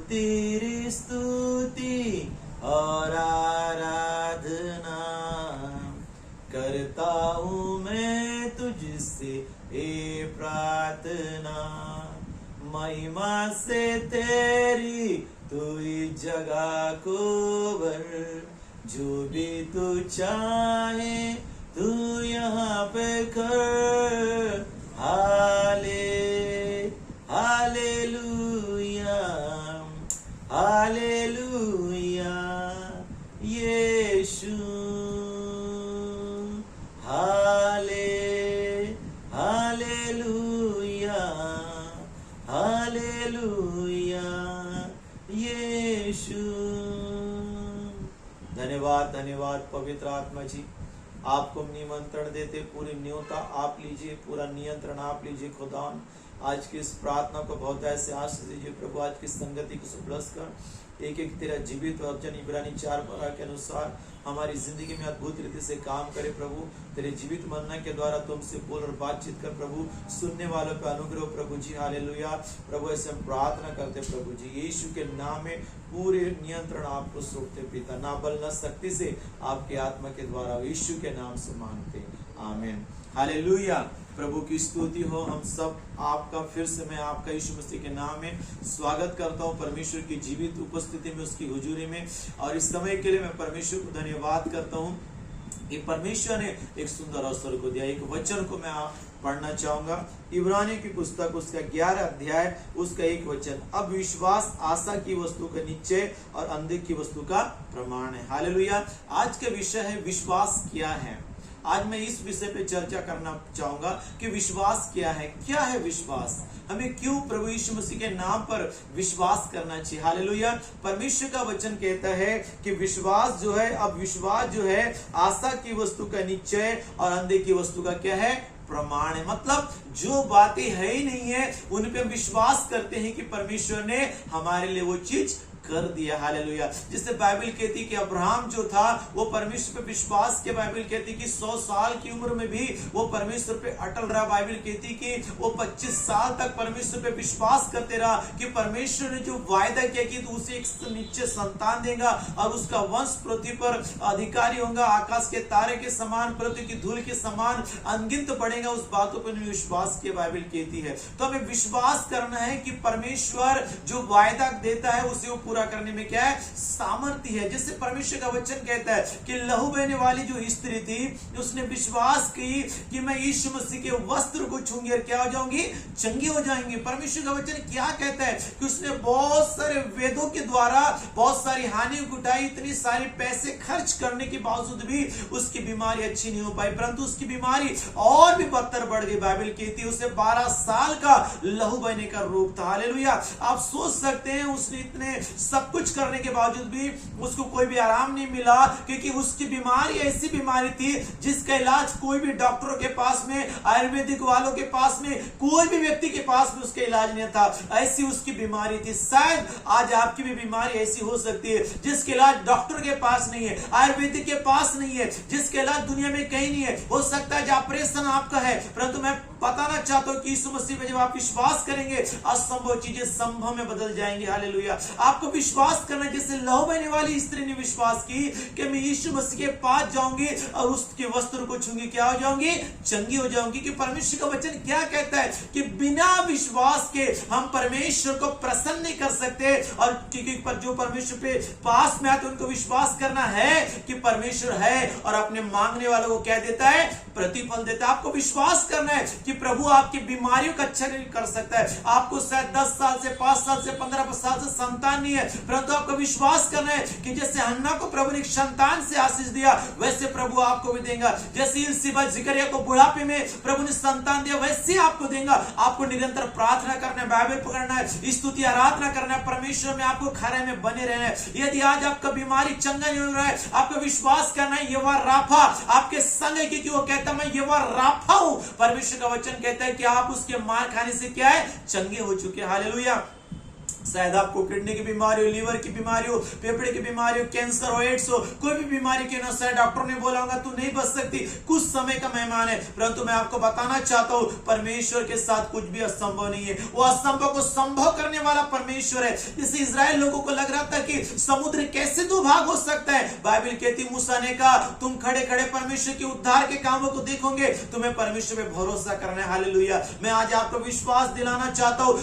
तेरी स्तुति और आराधना करता हूँ मैं तुझसे ये प्रार्थना। महिमा से तेरी तू ही जगह को भर, जो भी तू चाहे तू यहाँ पे कर। हालेलुया हालेलुया यीशु। हालेलुया हालेलुया यीशु। धन्यवाद धन्यवाद पवित्र आत्मा जी, आपको निमंत्रण देते पूरी न्योता आप लीजिए, पूरा नियंत्रण आप लीजिए खुदा। आज की इस प्रार्थना को बहुत ऐसे आशीष दीजिए प्रभु। आज की संगति को सुब्लस कर एक एक तेरा जीवित वचन इब्रानी 4:12 के अनुसार हमारी जिंदगी में अद्भुत रीति से काम करे प्रभु। तेरे जीवित मनना के द्वारा तुमसे बोल और बातचीत कर प्रभु। सुनने वालों पे अनुग्रह प्रभु जी। हालेलुया प्रभु, ऐसे हम प्रार्थना करते प्रभु जी यीशु के नाम में। पूरे नियंत्रण आपको सौंपते पिता, ना बल ना शक्ति से, आपके आत्मा के द्वारा यीशु के नाम से मांगते, आमीन। हालेलुया प्रभु की स्तुति हो। हम सब आपका फिर से मैं आपका यीशु मसीह के नाम में स्वागत करता हूं परमेश्वर की जीवित उपस्थिति में, उसकी हुजूरी में। और इस समय के लिए मैं परमेश्वर को धन्यवाद करता हूं कि परमेश्वर ने एक सुंदर अवसर को दिया। एक वचन को मैं आप पढ़ना चाहूंगा, इब्रानी की पुस्तक उसका 11 अध्याय उसका 1 वचन। अब विश्वास आशा की वस्तु का निश्चय और अनदेखी की वस्तु का प्रमाण है। हालेलुया। आज का विषय है विश्वास क्या है। आज मैं इस विषय पे चर्चा करना चाहूंगा कि विश्वास क्या है। क्या है विश्वास, हमें क्यों प्रभु यीशु मसीह के नाम पर विश्वास करना चाहिए। हालेलुया। परमेश्वर का वचन कहता है कि विश्वास जो है, अब विश्वास जो है आशा की वस्तु का निश्चय और अनदेखी की वस्तु का क्या है, प्रमाण है। मतलब जो बातें है ही नहीं है उन पे विश्वास करते हैं कि परमेश्वर ने हमारे लिए वो चीज कर दिया। हालेलुया। जिससे बाइबल कहती कि अब्राहम जो था वो परमेश्वर पे विश्वास के, बाइबल कहती कि 100 साल की उम्र में भी वो परमेश्वर पे अटल रहा। बाइबल कहती कि वो 25 साल तक परमेश्वर पे विश्वास करते रहा कि परमेश्वर ने जो वायदा किया कि तो उसे एक निश्चय संतान देगा और उसका वंश पृथ्वी पर अधिकारी होगा, आकाश के तारे के समान, पृथ्वी की धूल के समान अनगिनत बढ़ेगा। उस बातों पर विश्वास की बाइबल कहती है। तो हमें विश्वास करना है कि परमेश्वर जो वायदा देता है उसे वो पूरा करने में क्या है, सामर्थ्य है। जिससे परमेश्वर का वचन कहता है कि लहू बहने वाली जो स्त्री थी उसने विश्वास की कि मैं यीशु मसीह के वस्त्र को छूंगी और क्या हो जाऊंगी, चंगी हो जाएंगी। परमेश्वर का वचन क्या कहता है कि उसने बहुत सारे वेदों के द्वारा बहुत सारी हानि उठाई, इतनी सारी पैसे खर्च करने के बावजूद भी उसकी बीमारी अच्छी नहीं हो पाई, परंतु उसकी बीमारी और भी बदतर बढ़ गई। बाइबल कहती है उसे 12 साल का लहू बहने का रोग था। हालेलुया। आप सोच सकते हैं उसने इतने सब कुछ करने के बावजूद भी उसको कोई भी आराम नहीं मिला, क्योंकि उसकी बीमारी ऐसी बीमारी थी जिसका इलाज कोई भी डॉक्टरों के पास में, आयुर्वेदिक वालों के पास में, कोई भी व्यक्ति के पास में उसका इलाज नहीं था। ऐसी उसकी बीमारी थी। शायद आज आपकी भी बीमारी ऐसी हो सकती है जिसके इलाज डॉक्टर के पास नहीं है, आयुर्वेदिक के पास नहीं है, जिसके इलाज दुनिया में कहीं नहीं है। हो सकता है ऑपरेशन आपका है, परंतु मैं बताना चाहता हूं कि यीशु मसीह में जब आप विश्वास करेंगे असंभव चीजें संभव में बदल जाएंगी। हालेलुया। आपको विश्वास करना, जैसे लहू बहने वाली स्त्री ने विश्वास की कि मैं यीशु मसीह के पास जाऊंगी और उसके वस्त्र को छूंगी, क्या हो जाऊंगी, चंगी हो जाऊंगी। कि परमेश्वर का वचन क्या कहता है कि बिना विश्वास के हम परमेश्वर को प्रसन्न नहीं कर सकते। और क्योंकि जो परमेश्वर पे पास में आते उनको विश्वास करना है कि परमेश्वर है और अपने मांगने वालों को क्या देता है, प्रतिफल देता है। आपको विश्वास करना है कि प्रभु आपकी बीमारियों का अच्छा नहीं कर सकता है। आपको शायद 10 साल से, 5 साल से, 15 साल से संतान नहीं है, परंतु आपको विश्वास करना है कि जैसे हन्ना को प्रभु ने संतान से आशीष दिया वैसे प्रभु आपको भी देगा। जैसे इल्सिबा जिकरिया को बुढ़ापे में प्रभु ने संतान दिया वैसे आपको देगा। आपको निरंतर प्रार्थना करना है, बाइबल पकड़ना है, स्तुति आराधना करना है, परमेश्वर में आपको खरे में बने रहना है। यदि आज आपका बीमारी चंगा नहीं हो रहा है, आपको विश्वास करना है यहोवा राफा आपके संग है, क्योंकि वो कहता मैं यहोवा राफा हूं। परमेश्वर का वचन कहता है कि आप उसके मार खाने से क्या है, चंगे हो चुके। हालेलुया। शायद आपको किडनी की बीमारी हो, लीवर की बीमारी हो, फेफड़े की बीमारी हो, कैंसर हो, एड्स हो, कोई भी बीमारी क्यों ना, शायद डॉक्टर ने बोला होगा तू नहीं बच सकती, कुछ समय का मेहमान है, परंतु मैं आपको बताना चाहता हूं परमेश्वर के साथ कुछ भी असंभव नहीं है। वो असंभव को संभव करने वाला परमेश्वर है। जैसे इजराइल लोगों को लग रहा था कि समुद्र कैसे दो भाग हो सकता है, बाइबल कहती मूसा ने कहा तुम खड़े खड़े परमेश्वर के उद्धार के कामों को देखोगे, तुम्हें परमेश्वर पे भरोसा करना है। हालेलुया। मैं आज आपको विश्वास दिलाना चाहता हूं,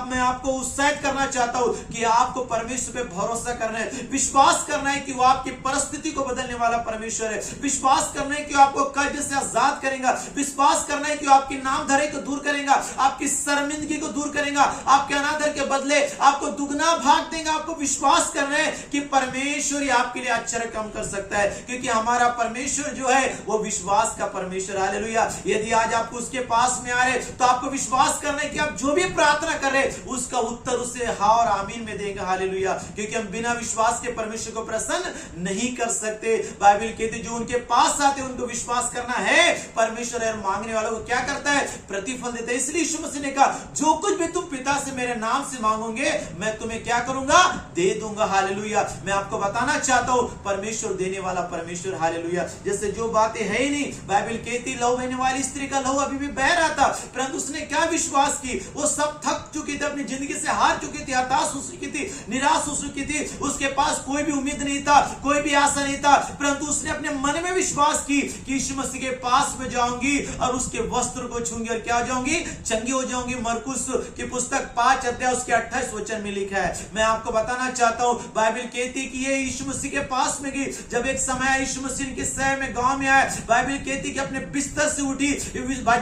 मैं आपको उत्साहित करना चाहता हूं कि आपको परमेश्वर पे भरोसा करना है, विश्वास करना है कि वो आपकी परिस्थिति को बदलने वाला परमेश्वर है, विश्वास करना है कि आपको कर्ज से आजाद करेगा, विश्वास करना है कि आपकी नाम धरे को दूर करेगा, आपकी शर्मिंदगी को दूर करेगा, आपके अनादर के बदले आपको दुगना भाग देगा। आपको विश्वास करना है कि परमेश्वर ही आपके लिए आश्चर्य काम कर सकता है, क्योंकि हमारा परमेश्वर जो है वो विश्वास का परमेश्वर। हालेलुया। यदि आज आप उसके पास में आ रहे तो आपको विश्वास करना है कि आप जो भी प्रार्थना कर रहे उसका उत्तर उसे हाँ और आमीन में देंगे। हालेलुया। क्योंकि हम बिना विश्वास के परमेश्वर को प्रसन्न नहीं कर सकते। बाइबल कहती जो उनके पास आते उनको विश्वास करना है, परमेश्वर और मांगने वालों को क्या करता है, प्रतिफल देता है। इसलिए यीशु मसीह ने कहा जो कुछ भी तुम पिता से मेरे नाम से मांगोगे मैं तुम्हें क्या करूंगा, दे दूंगा। हालेलुया। मैं आपको बताना चाहता हूं परमेश्वर देने वाला परमेश्वर। हालेलुया। जैसे जो बातें है ही नहीं, बाइबल कहती लहू बहने वाली स्त्री का लहू अभी भी बह रहा था, परंतु उसने क्या विश्वास की, वो सब थक चुकी थी, अपनी जिंदगी से हार चुकी थी, हताश हो चुकी थी, निराश हो चुकी थी, उसके पास कोई भी उम्मीद नहीं था, कोई भी आशा नहीं था, परंतु उसने अपने मन में विश्वास की कि यीशु मसीह के पास में जाऊंगी और उसके वस्त्र को छूंगी और क्या हो जाऊंगी, चंगी हो जाऊंगी। मरकुस की पुस्तक 5 अध्याय उसके 28 वचन में लिखा है। मैं आपको बताना चाहता हूं बाइबल कहती कि ये यीशु मसीह के पास में गई। जब एक समय यीशु मसीह के शहर में गांव में आया, बाइबल कहती कि अपने बिस्तर से उठी,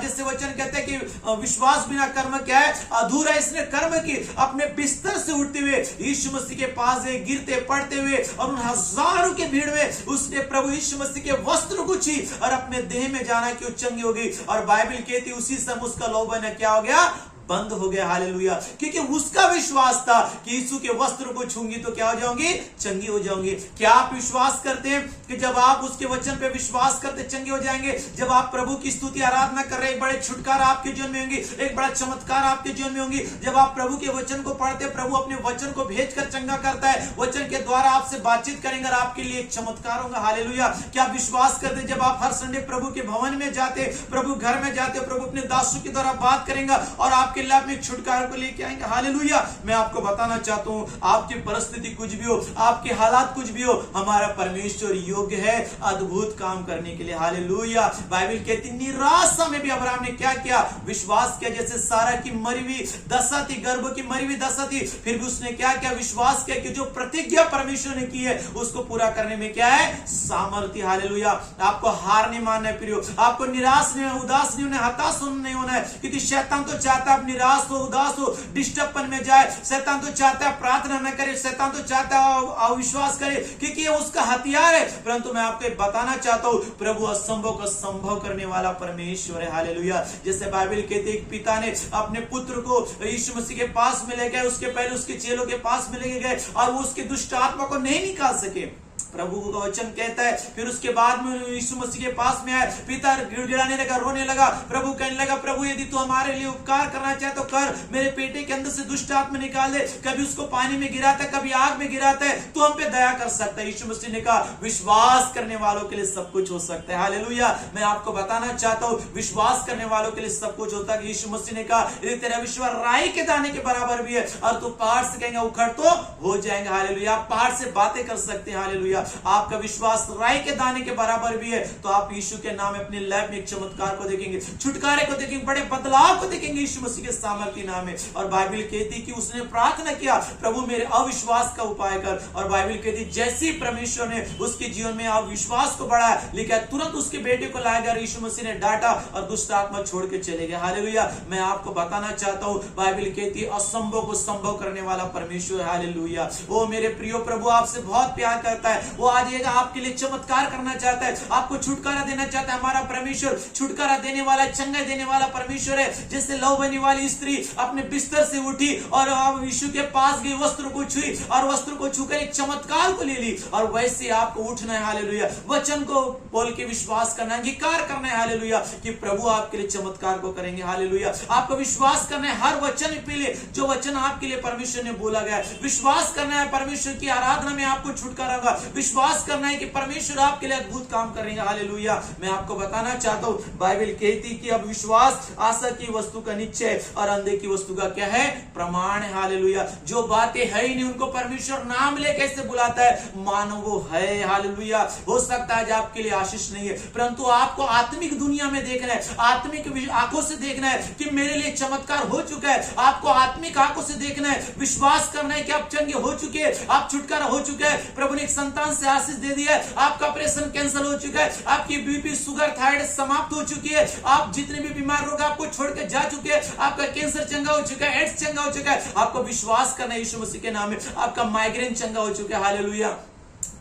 जैसे वचन कहते हैं कि विश्वास बिना कर्म क्या है, अधूरा। इसने कर्म की, अपने बिस्तर से उठते हुए यीशु मसीह के पास गए, गिरते पड़ते हुए, और उन हजारों के भीड़ में उसने प्रभु यीशु मसीह के वस्त्र को छी और अपने देह में जाना कि वो चंगी हो गई। और बाइबल कहती उसी समय उसका लोभन क्या हो गया, बंद हो गया। हालेलुया। क्योंकि उसका विश्वास था कि यीशु के वस्त्र को छूंगी तो क्या हो जाऊंगी, चंगी हो जाऊंगी। क्या आप विश्वास करते हैं कि जब आप उसके वचन पे विश्वास करते चंगे हो जाएंगे? जब आप प्रभु की स्तुति आराधना कर रहे, एक बड़े छुटकारा आपके जीवन में होंगी, एक बड़ा चमत्कार आपके जीवन में होंगी। जब आप प्रभु के वचन को पढ़ते, प्रभु अपने वचन को भेजकर चंगा करता है, वचन के द्वारा आपसे बातचीत करेंगे और आपके लिए एक चमत्कार होगा। हालेलुया। क्या आप विश्वास करते जब आप हर संडे प्रभु के भवन में जाते, प्रभु घर में जाते, प्रभु अपने दासों के द्वारा बात करेंगे और आपके लाभ में छुटकारा को लेके आएंगे। हालेलुया। मैं आपको बताना चाहता हूं आपकी परिस्थिति कुछ भी हो, आपके हालात कुछ भी हो, हमारा परमेश्वर योग्य है अद्भुत काम करने के लिए। हालेलुया। बाइबल कहती निराशा में भी अब्राहम ने क्या किया, विश्वास किया। जैसे सारा की मरी हुई दशा थी, गर्भ की मरी हुई दशा थी, फिर भी उसने क्या किया, विश्वास किया कि जो प्रतिज्ञा परमेश्वर ने की है उसको पूरा करने में क्या है, सामर्थ्य। हालेलुया। आपको हार नहीं मानना है प्रियो, आपको निराश नहीं होना, उदास नहीं होना, हताश नहीं होना है, क्योंकि शैतान तो चाहता है आप निराश हो, उदास हो, डिस्टर्बपन में जाए। शैतान तो चाहता है प्रार्थना न करे, शैतान तो चाहता है अविश्वास करे, क्योंकि ये उसका हथियार है। परंतु मैं आपको बताना चाहता हूं प्रभु असंभव को संभव करने वाला परमेश्वर है। हालेलुया। जैसे बाइबल कहते एक पिता ने अपने पुत्र को यीशु मसीह के पास में ले गए, उसके पहले उसके चेलों के पास में ले गए और वो उसके दुष्ट आत्मा को नहीं निकाल सके। प्रभु का वचन कहता है फिर उसके बाद में यीशु मसीह के पास में आए, पिता गिड़गिड़ाने लगा, रोने लगा। प्रभु कहने लगा प्रभु यदि तू हमारे लिए उपकार करना चाहे तो कर, मेरे पेटे के अंदर से दुष्ट आत्मा निकाल दे। कभी उसको पानी में गिराता है, कभी आग में गिराता है, तू हम पे दया कर सकता है। यीशु मसीह ने कहा विश्वास करने वालों के लिए सब कुछ हो सकता है। हालेलुया। मैं आपको बताना चाहता हूं विश्वास करने वालों के लिए सब कुछ होता है। यीशु मसीह ने कहा यदि तेरा विश्वास राई के दाने के बराबर भी है और तू पहाड़ से कहेंगे उखड़ तो हो जाएंगे। हालेलुया। आप पहाड़ से बातें कर सकते हैं। हालेलुया। आपका विश्वास राई के दाने के बराबर भी है तो आप यीशु के नाम में अपने लाइफ में एक चमत्कार को देखेंगे, छुटकारे को देखेंगे, बड़े बदलाव को देखेंगे यीशु मसीह के सामर्थ्य नाम में। और बाइबल कहती कि उसने प्रार्थना किया प्रभु मेरे अविश्वास का उपाय कर, और बाइबल कहती जैसे ही परमेश्वर ने उसके जीवन में अविश्वास को बढ़ाया, लेकिन तुरंत उसके बेटे को लाया गया, यीशु मसीह ने डांटा और दुष्ट आत्मा छोड़ के चले गए। हालेलुया। मैं आपको बताना चाहता हूं बाइबल कहती असंभव को संभव करने वाला परमेश्वर। हालेलुया। ओ मेरे प्रियो प्रभु आपसे बहुत प्यार करता है। है, वो आज एक आपके लिए चमत्कार करना चाहता है, आपको छुटकारा देना चाहता है। हमारा परमेश्वर छुटकारा देने वाला, चंगाई देने वाला परमेश्वर है। जैसे लहू बहने वाली स्त्री अपने बिस्तर से उठी और यीशु के पास गई, वस्त्र को छुई और वस्त्र को छूकर एक चमत्कार को ले ली, और वैसे आपको उठना है, हालेलुया। वचन को बोल के विश्वास करना, अंगीकार करना है, हालेलुया, कि प्रभु आपके लिए चमत्कार को करेंगे, हालेलुया। आपको विश्वास करना है हर वचन पे लिए, जो वचन आपके लिए परमेश्वर ने बोला गया है। विश्वास करना है परमेश्वर की आराधना में आपको छुटकारा होगा। विश्वास करना है कि परमेश्वर आपके लिए अद्भुत काम करेंगे, हालेलुया। मैं आपको बताना चाहता हूं, बाइबल कहती कि अब विश्वास आशा की वस्तु का निश्चय और अंधे की वस्तु का क्या है, प्रमाण है, हालेलुया। जो बातें है ही नहीं उनको परमेश्वर नाम ले कैसे बुलाता है, मानो वो है, हालेलुया। हो सकता है आपके लिए आशीष नहीं है, परंतु आपको आत्मिक दुनिया में देखना है, आत्मिक आंखों से देखना है कि मेरे लिए चमत्कार हो चुका है। आपको आत्मिक आंखों से देखना है, विश्वास करना है कि आप चंगे हो चुके हैं, आप छुटकारा हो चुका है, प्रभु ने एक संतान से आशीष दे दिया है, आपका ऑपरेशन कैंसिल हो चुका है, आपकी बीपी, शुगर, थायराइड समाप्त हो चुकी है, आप जितने भी बीमार लोग आपको छोड़ के जा चुके हैं, आपका कैंसर चंगा हो चुका है, एड्स चंगा हो चुका है। आपको विश्वास करना है यीशु मसीह के नाम में, आपका माइग्रेन चंगा हो चुका है, हालेलुया।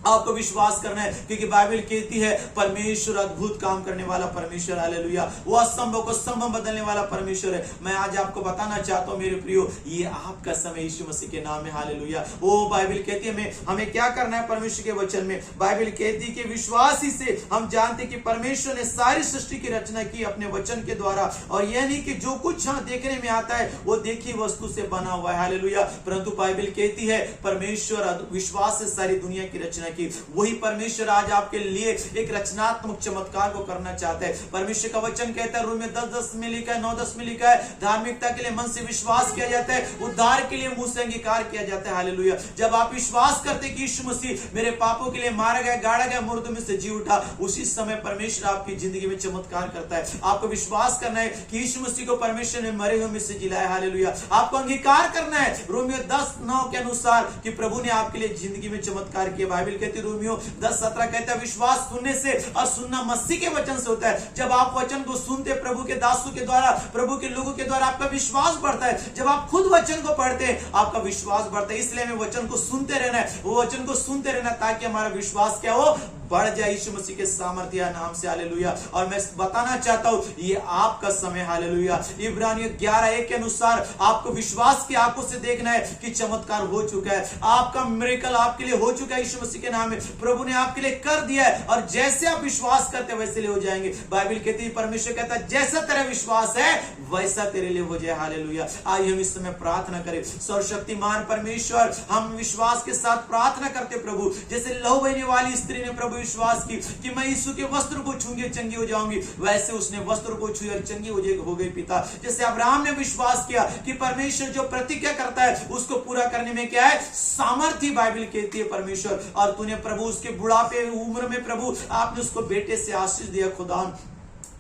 आपको विश्वास करना है, क्योंकि बाइबल कहती है परमेश्वर अद्भुत काम करने वाला परमेश्वर, हालेलुया। वो असंभव को संभव बदलने वाला परमेश्वर है। मैं आज आपको बताना चाहता हूं मेरे प्रियो, ये आपका समय यीशु मसीह के नाम में, हालेलुया। वो बाइबल कहती है हमें क्या करना है परमेश्वर के वचन में। बाइबल कहती है कि विश्वास ही से हम जानते कि परमेश्वर ने सारी सृष्टि की रचना की अपने वचन के द्वारा, और यह नहीं कि जो कुछ हम देखने में आता है वो देखी वस्तु से बना हुआ है, हालेलुया। परंतु बाइबल कहती है परमेश्वर विश्वास से सारी दुनिया की रचना की। वही परमेश्वर आज आपके लिए एक रचनात्मक चमत्कार को करना चाहते हैं। परमेश्वर का वचन कहता है, रोमियो 10:10 में लिखा है, 9:10 में लिखा है, धार्मिकता के लिए मन से विश्वास किया जाता है, उद्धार के लिए मुंह से अंगीकार किया जाता है, हालेलुया। जब आप विश्वास करते कि यीशु मसीह मेरे पापों के लिए मारा गया, गाड़ा गया, मुर्दों में से जी उठा, उसी समय परमेश्वर आपकी जिंदगी में चमत्कार करता है। आपको विश्वास करना है कि यीशु मसीह को परमेश्वर ने मरे हुए में से जिलाया, हालेलुया। आपको अंगीकार करना है रोमियो 10:9 के अनुसार कि प्रभु ने आपके लिए जिंदगी में चमत्कार किया। बाइबल कहती है रोमियो 10:17 कहता है विश्वास सुनने से और सुनना मसीह के वचन से होता है। जब आप वचन को सुनते प्रभु के दासों के द्वारा, प्रभु के लोगों के द्वारा, आपका विश्वास बढ़ता है। जब आप खुद वचन को पढ़ते हैं आपका विश्वास बढ़ता है। इसलिए हमें वचन को सुनते रहना है, वो वचन को सुनते रहना ताकि हमारा विश्वास क्या हो, बढ़ जाए यीशु मसीह के सामर्थ्य नाम से, हालेलुया। और मैं बताना चाहता हूं ये आपका समय, हालेलुया। इब्रानियों 11:1 के अनुसार आपको विश्वास की आंखों से देखना है कि चमत्कार हो चुका है, आपका मिरेकल आपके लिए हो चुका है यीशु मसीह के नाम में, प्रभु ने आपके लिए कर दिया है। और जैसे आप विश्वास करते वैसे लिए हो जाएंगे। बाइबल कहती है, परमेश्वर कहता है जैसा तेरा विश्वास है वैसा तेरे लिए हो जाए, हालेलुया। आइए हम इस समय प्रार्थना करें। सर्वशक्तिमान परमेश्वर, हम विश्वास के साथ प्रार्थना करते प्रभु, जैसे लहू बहने वाली स्त्री ने प्रभु विश्वास की कि मैं यीशु के वस्त्र को छूंगी चंगी हो जाऊंगी, वैसे उसने वस्त्र को छुई और चंगी हो गई पिता। जैसे अब्राहम ने विश्वास किया कि परमेश्वर जो प्रतिज्ञा करता है उसको पूरा करने में क्या है, सामर्थ्य, बाइबल कहती है परमेश्वर। और तूने प्रभु उसके बुढ़ापे उम्र में प्रभु आपने उसको बेटे से आशीष दिया। खुदा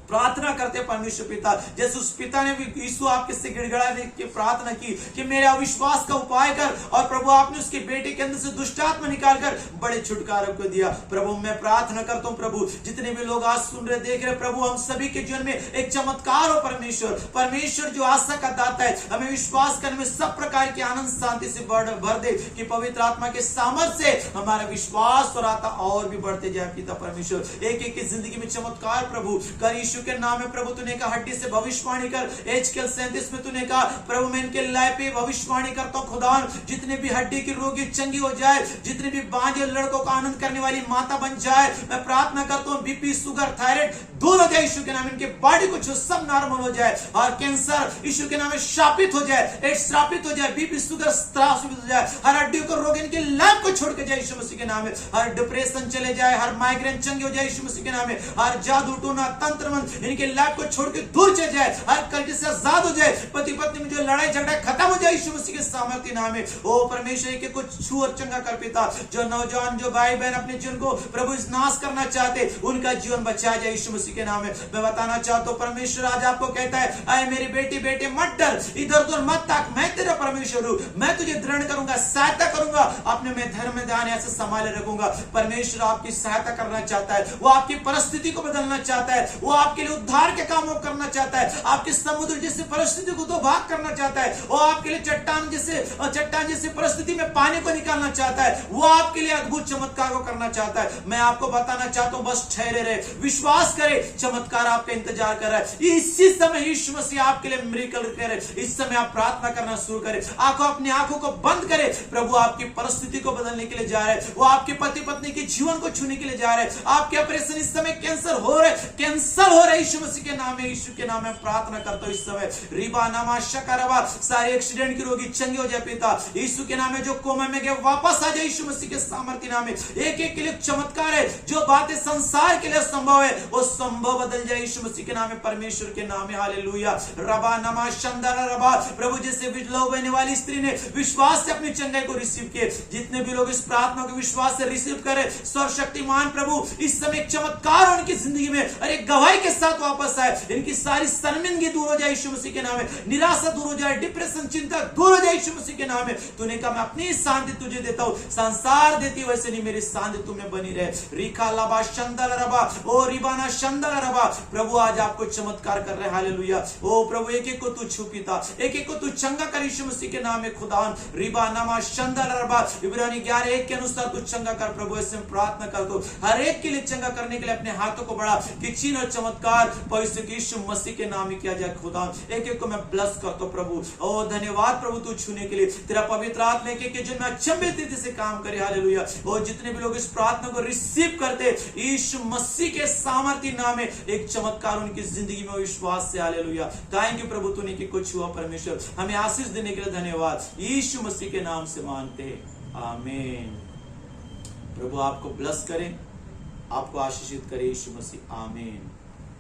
प्रार्थना करते परमेश्वर पिता, जैसे उस पिता ने भी यीशु आपके से गिड़गिड़ाने की प्रार्थना की कि मेरे अविश्वास का उपाय कर, और प्रभु आपने उसके बेटे के अंदर से दुष्ट आत्मा निकालकर बड़े छुटकारे को दिया। प्रभु मैं प्रार्थना करता हूं प्रभु, जितने भी लोग आज सुन रहे देख रहे प्रभु, हम सभी के जीवन में एक चमत्कार हो परमेश्वर। परमेश्वर जो आशा का दाता है, हमें विश्वास करने में सब प्रकार की आनंद शांति से भर दे कि पवित्र आत्मा के सामर्थ्य से हमारा विश्वास और आता और भी बढ़ते जाए पिता परमेश्वर। एक एक की जिंदगी में चमत्कार प्रभु कर यीशु के नाम में। प्रभु तूने कहा हड्डी से भविष्यवाणी कर, एजकेल 37 में तूने कहा प्रभु मैं इनके लाय पे भविष्यवाणी करता हूं खुदा, जितने भी हड्डी की रोगी चंगी हो जाए, जितने भी बांझे लड़कों का आनंद करने वाली माता बन जाए। मैं प्रार्थना करता हूं बीपी, शुगर, थायराइड दूर हो जाए यीशु के नाम, इनके बॉडी को छू सब नॉर्मल हो जाए, और कैंसर यीशु के नाम में शापित हो जाए, एड्स श्रापित हो जाए, बीपी शुगर श्रापित हो जाए, हर हड्डी को रोग इनके लाभ को छोड़ के जाए यीशु मसीह के नाम में। हर डिप्रेशन चले जाए, हर माइग्रेन चंगी हो जाए यीशु मसीह के नाम में, हर जादू टोना तंत्र मंत्र इनके लाभ को छोड़ के दूर चले जाए, हर कर्ज से आजाद हो जाए, पति पत्नी में जो लड़ाई झगड़ा खत्म हो जाए यीशु मसीह के सामर्थ्य नाम में। ओ परमेश्वर के कुछ छू और चंगा कर पिता, जो नौजवान जो भाई बहन अपने जीवन को प्रभु नाश करना चाहते उनका जीवन बचा जाए यीशु मसीह के नाम में। मैं बताना चाहता हूं परमेश्वर आज आपको कहता है, आए मेरी बेटी बेटे मत डर, इधर उधर मत ताक, मैं तेरा परमेश्वर हूं, मैं तुझे दृढ़ करूंगा, सहायता करूंगा, अपने में धर्म में ध्यान ऐसे संभाले रखूंगा। परमेश्वर आपकी सहायता करना चाहता है, वो आपकी परिस्थिति को बदलना चाहता है, वो आपके आपके लिए उद्धार के काम वो करना चाहता है, आपके समुद्र जैसे परिस्थिति को तो भाग करना चाहता है, वो आपके लिए चट्टान जैसे परिस्थिति में पानी को निकालना चाहता है, वो आपके लिए अद्भुत चमत्कार को करना चाहता है। मैं आपको बताना चाहता हूं, बस ठहरे रहे, विश्वास करे, चमत्कार आपका इंतजार कर रहा है। इसी समय यीशु मसीह आपके लिए मिरेकल करे। इस समय आप प्रार्थना करना शुरू करें, अपनी आंखों को बंद करें। प्रभु आपकी परिस्थिति को बदलने के लिए जा रहे हैं, वो आपके पति पत्नी के जीवन को छूने के लिए जा रहे हैं। आपके ऑपरेशन इस समय कैंसर हो रहे यीशु मसीह के नाम में, यीशु के नाम में प्रार्थना करता हूं इस समय। रिबा नामा शकरवा, सारे एक्सीडेंट के रोगी चंगे हो जाए पिता यीशु के नाम में। जो कोमा में गए वापस आ जाए यीशु मसीह के सामर्थ्य नाम में। एक एक के लिए चमत्कार है, जो बातें संसार के लिए संभव है वो संभव बदल जाए यीशु मसीह के नाम में, परमेश्वर के नाम में। हालेलुया। रबा नमा शंदरा रबा, प्रभु जैसे विधवा बहने वाली स्त्री ने विश्वास से अपनी चंगाई को रिसीव किए, जितने भी लोग इस प्रार्थना को विश्वास से रिसीव करें, सर्वशक्तिमान प्रभु इस समय एक चमत्कार उनकी जिंदगी में अरे गवाही के साथ वापस आए। इनकी सारी शर्मिंदगी दूर हो जाए यीशु मसीह के नाम में, निराशा दूर हो जाए, डिप्रेशन चिंता दूर हो जाए यीशु मसीह के नाम में। तूने कहा मैं अपनी शांति तुझे देता हूं, संसार देती वैसे नहीं, मेरी शांति तुम्हें बनी रहे। रिका लबा शंदल रबा, ओ रिबाना शंदल रबा, प्रभु आज आपको चमत्कार कर रहे हैं। हालेलुया। ओ प्रभु एक एक को तू छू पिता, एक एक को तू चंगा कर यीशु मसीह के नाम में। खुदावन रिबा नामा शंदल रबा, इब्रानी 11:1 के अनुसार तू चंगा कर प्रभु। ऐसे में प्रार्थना कर दो, हर एक के लिए चंगा करने के लिए अपने हाथों को बढ़ा कि चिन्ह और चमत्कार पवित्र यीशु मसीह के नाम में किया जाए। खुदा एक एक को मैं ब्लेस करता हूं प्रभु। ओ धन्यवाद प्रभु तू छूने के लिए, तेरा पवित्र आत्मा एक एक के जिनमें अचंभित रीति से काम करे। हालेलुया। ओ जितने भी लोग इस प्रार्थना को रिसीव करते यीशु मसीह के सामर्थ्य नाम में एक चमत्कार उनकी जिंदगी में विश्वास से। हालेलुया। थैंक यू प्रभु, तूने कि कुछ हुआ परमेश्वर, हमें आशीष देने के लिए धन्यवाद, यीशु मसीह के नाम से मांगते हैं, आमीन। प्रभु आपको ब्लेस करे, आपको आशीषित करे यीशु मसीह, आमीन।